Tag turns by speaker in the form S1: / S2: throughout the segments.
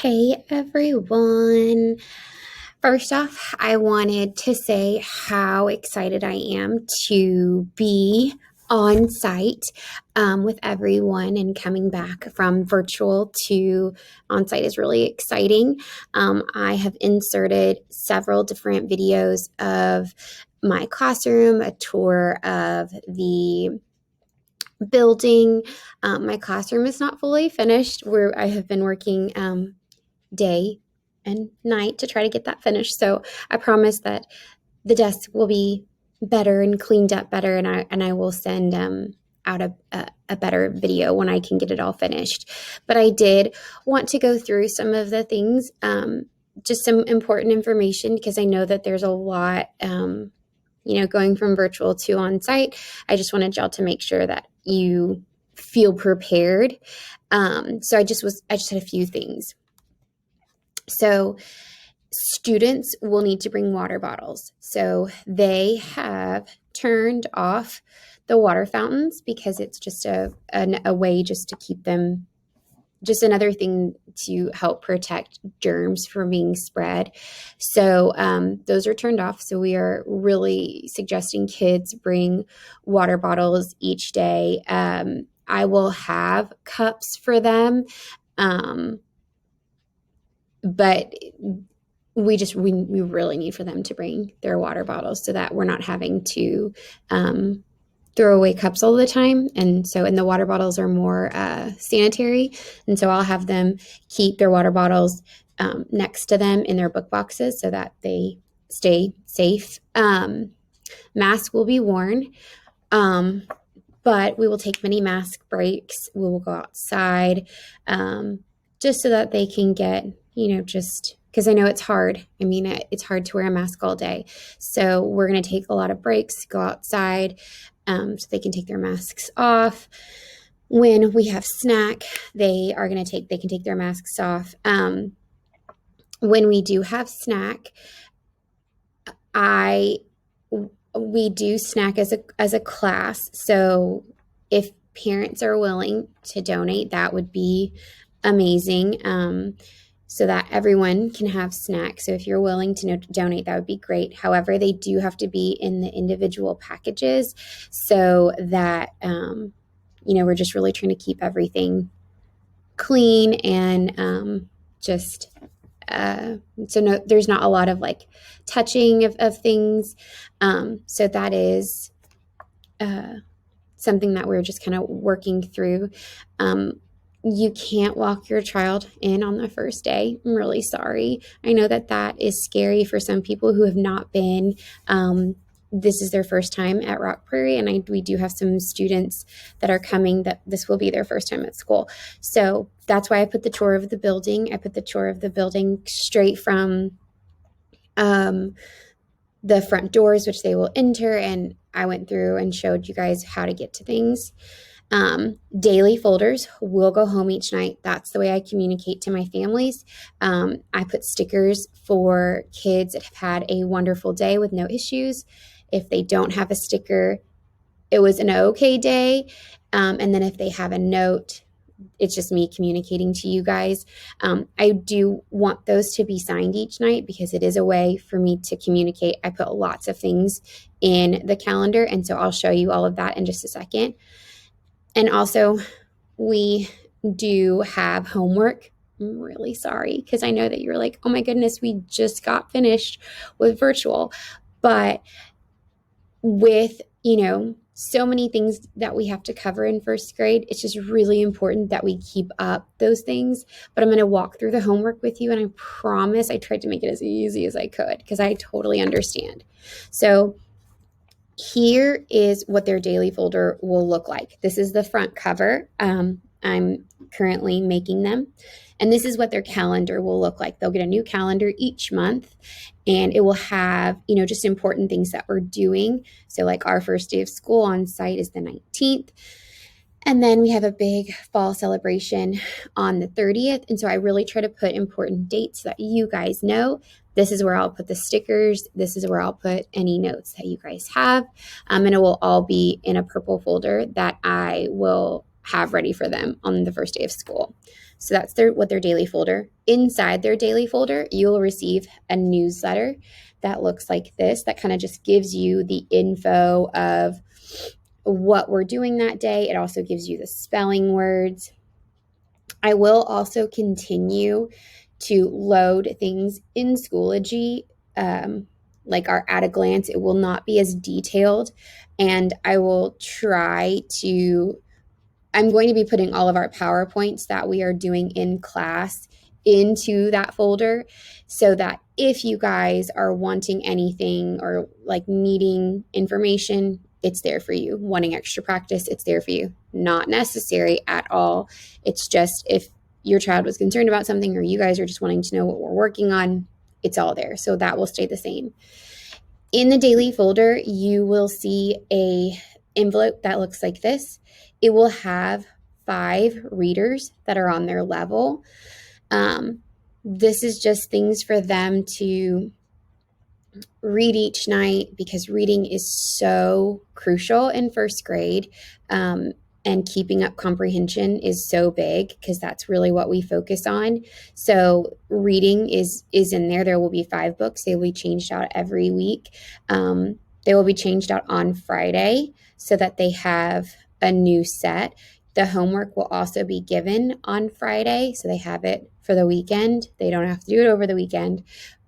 S1: Hey everyone. First off, I wanted to say how excited I am to be on site with everyone, and coming back from virtual to on site is really exciting. I have inserted several different videos of my classroom, a tour of the building. My classroom is not fully finished. Where I have been working day and night to try to get that finished. So I promise that the desk will be better and cleaned up better, and I will send out a better video when I can get it all finished. But I did want to go through some of the things, just some important information, because I know that there's a lot, going from virtual to on site. I just wanted y'all to make sure that you feel prepared. So I just had a few things. So students will need to bring water bottles. So they have turned off the water fountains because it's just a way just to keep them, just another thing to help protect germs from being spread. So those are turned off. So we are really suggesting kids bring water bottles each day. I will have cups for them. But we really need for them to bring their water bottles so that we're not having to throw away cups all the time. And the water bottles are more sanitary. And so I'll have them keep their water bottles next to them in their book boxes so that they stay safe. Masks will be worn. But we will take mini mask breaks. We will go outside just so that they can get, just because I know it's hard. I mean, it's hard to wear a mask all day. So we're going to take a lot of breaks, go outside so they can take their masks off. When we have snack, they can take their masks off. When we do have snack, we do snack as a class. So if parents are willing to donate, that would be amazing. So that everyone can have snacks. So if you're willing to donate, that would be great. However, they do have to be in the individual packages so that, we're just really trying to keep everything clean and there's not a lot of like touching of things. So that is something that we're just kind of working through. You can't walk your child in on the first day. I'm really sorry. I know that is scary for some people who have not been. This is their first time at Rock Prairie, and we do have some students that are coming that this will be their first time at school. So that's why I put the tour of the building. I put the tour of the building straight from the front doors, which they will enter, and I went through and showed you guys how to get to things. Daily folders will go home each night. That's the way I communicate to my families. I put stickers for kids that have had a wonderful day with no issues. If they don't have a sticker, it was an okay day. And then if they have a note, it's just me communicating to you guys. I do want those to be signed each night because it is a way for me to communicate. I put lots of things in the calendar, and so I'll show you all of that in just a second. And also, we do have homework. I'm really sorry because I know that you're like, oh my goodness, we just got finished with virtual. But with, so many things that we have to cover in first grade, it's just really important that we keep up those things. But I'm going to walk through the homework with you, and I promise I tried to make it as easy as I could because I totally understand. So here is what their daily folder will look like. This is the front cover. I'm currently making them. And this is what their calendar will look like. They'll get a new calendar each month, and it will have, just important things that we're doing. So like our first day of school on site is the 19th. And then we have a big fall celebration on the 30th. And so I really try to put important dates so that you guys know. This is where I'll put the stickers. This is where I'll put any notes that you guys have. And it will all be in a purple folder that I will have ready for them on the first day of school. So that's what their daily folder. Inside their daily folder, you'll receive a newsletter that looks like this, that kind of just gives you the info of what we're doing that day. It also gives you the spelling words. I will also continue to load things in Schoology, like our at a glance. It will not be as detailed, and I will try to. I'm going to be putting all of our PowerPoints that we are doing in class into that folder, so that if you guys are wanting anything or like needing information, it's there for you. Wanting extra practice, it's there for you. Not necessary at all. It's just if your child was concerned about something or you guys are just wanting to know what we're working on, it's all there. So that will stay the same. In the daily folder, you will see a envelope that looks like this. It will have 5 readers that are on their level. This is just things for them to read each night, because reading is so crucial in first grade. And keeping up comprehension is so big, because that's really what we focus on. So reading is in there. There will be 5 books. They will be changed out every week. They will be changed out on Friday so that they have a new set. The homework will also be given on Friday, so they have it for the weekend. They don't have to do it over the weekend,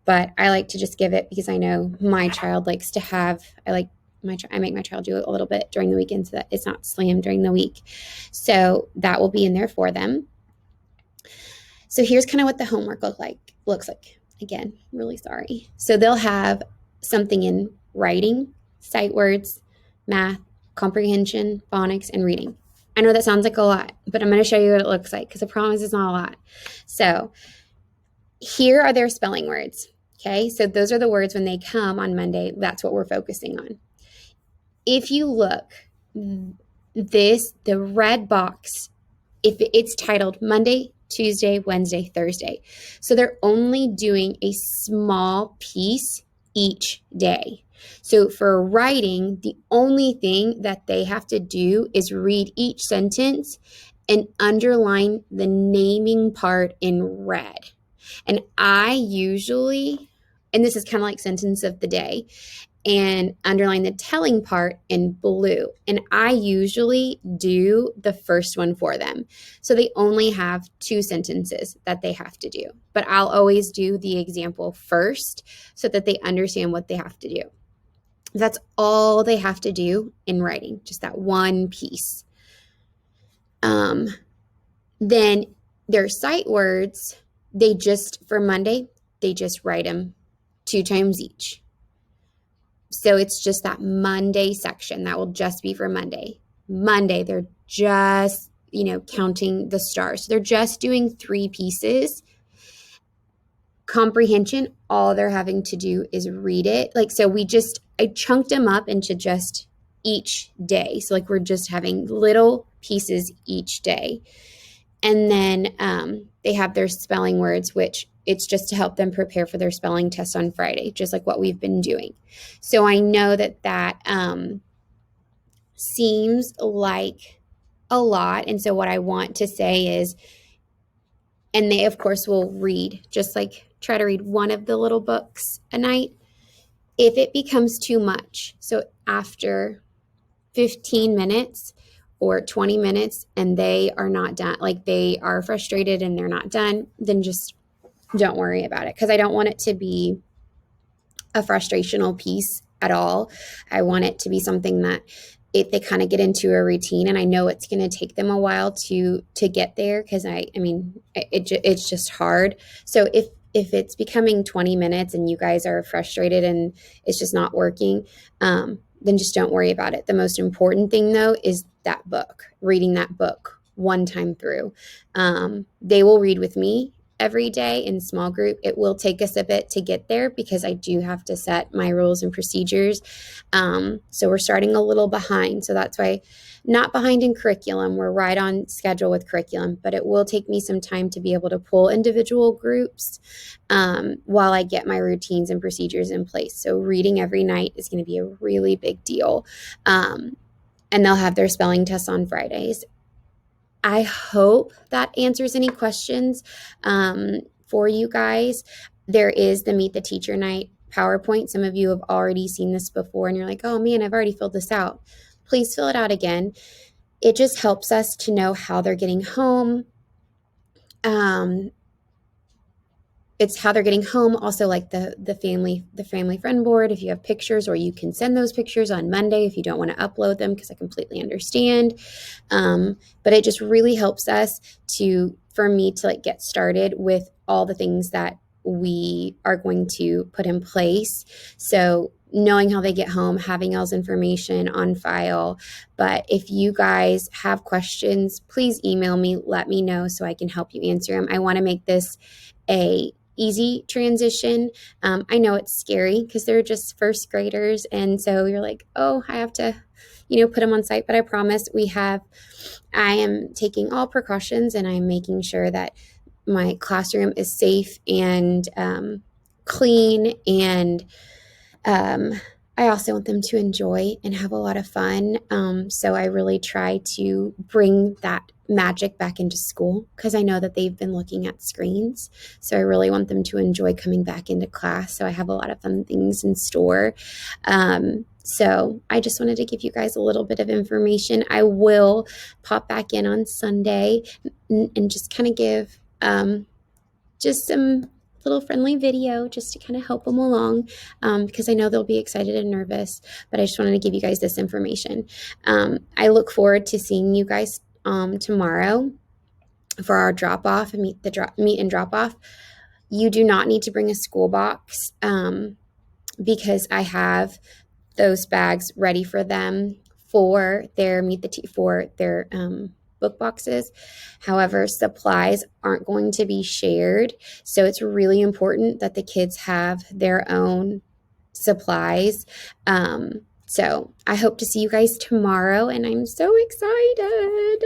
S1: but I like to just give it because I know my child likes to have, I make my child do it a little bit during the weekend so that it's not slammed during the week. So that will be in there for them. So here's kind of what the homework looks like. Again, really sorry. So they'll have something in writing, sight words, math, comprehension, phonics, and reading. I know that sounds like a lot, but I'm going to show you what it looks like, because I promise it's not a lot. So here are their spelling words. Okay, so those are the words when they come on Monday. That's what we're focusing on. If you look, the red box, if it's titled Monday, Tuesday, Wednesday, Thursday. So they're only doing a small piece each day. So for writing, the only thing that they have to do is read each sentence and underline the naming part in red. And I usually, and this is kind of like sentence of the day, and underline the telling part in blue. And I usually do the first one for them. So they only have 2 sentences that they have to do. But I'll always do the example first so that they understand what they have to do. That's all they have to do in writing, just that one piece. Then their sight words, for Monday, they just write them 2 times each. So it's just that Monday section that will just be for Monday. Monday, they're just, counting the stars. So they're just doing 3 pieces. Comprehension, all they're having to do is read it. I chunked them up into just each day. So we're just having little pieces each day. And then they have their spelling words, which it's just to help them prepare for their spelling test on Friday, just like what we've been doing. So I know that seems like a lot. And so what I want to say is, and they, of course, will read, just try to read one of the little books a night. If it becomes too much, so after 15 minutes or 20 minutes and they are not done, they are frustrated and they're not done, then just don't worry about it, because I don't want it to be a frustrational piece at all. I want it to be something that if they kind of get into a routine, and I know it's going to take them a while to get there, because it's just hard. So if it's becoming 20 minutes and you guys are frustrated and it's just not working, then just don't worry about it. The most important thing, though, is that book, reading that book one time through. They will read with me every day in small group. It will take us a bit to get there because I do have to set my rules and procedures. So we're starting a little behind. So that's why, not behind in curriculum. We're right on schedule with curriculum, but it will take me some time to be able to pull individual groups while I get my routines and procedures in place. So reading every night is going to be a really big deal. And they'll have their spelling tests on Fridays. I hope that answers any questions for you guys. There is the Meet the Teacher Night PowerPoint. Some of you have already seen this before and you're like, oh man, I've already filled this out. Please fill it out again. It just helps us to know how they're getting home. It's how they're getting home. Also, like the family friend board, if you have pictures, or you can send those pictures on Monday if you don't want to upload them, because I completely understand. But it just really helps us for me to like get started with all the things that we are going to put in place. So knowing how they get home, having y'all's information on file. But if you guys have questions, please email me, let me know so I can help you answer them. I want to make this a easy transition. I know it's scary because they're just first graders. And so you're like, oh, I have to, put them on site. But I promise I am taking all precautions and I'm making sure that my classroom is safe and clean. And I also want them to enjoy and have a lot of fun. So I really try to bring that magic back into school because I know that they've been looking at screens. So I really want them to enjoy coming back into class. So I have a lot of fun things in store. So I just wanted to give you guys a little bit of information. I will pop back in on Sunday and just kind of give just some little friendly video just to kind of help them along because I know they'll be excited and nervous, but I just wanted to give you guys this information. I look forward to seeing you guys tomorrow for our drop off and meet and drop off. You do not need to bring a school box because I have those bags ready for them for their book boxes. However, supplies aren't going to be shared. So it's really important that the kids have their own supplies. So I hope to see you guys tomorrow and I'm so excited.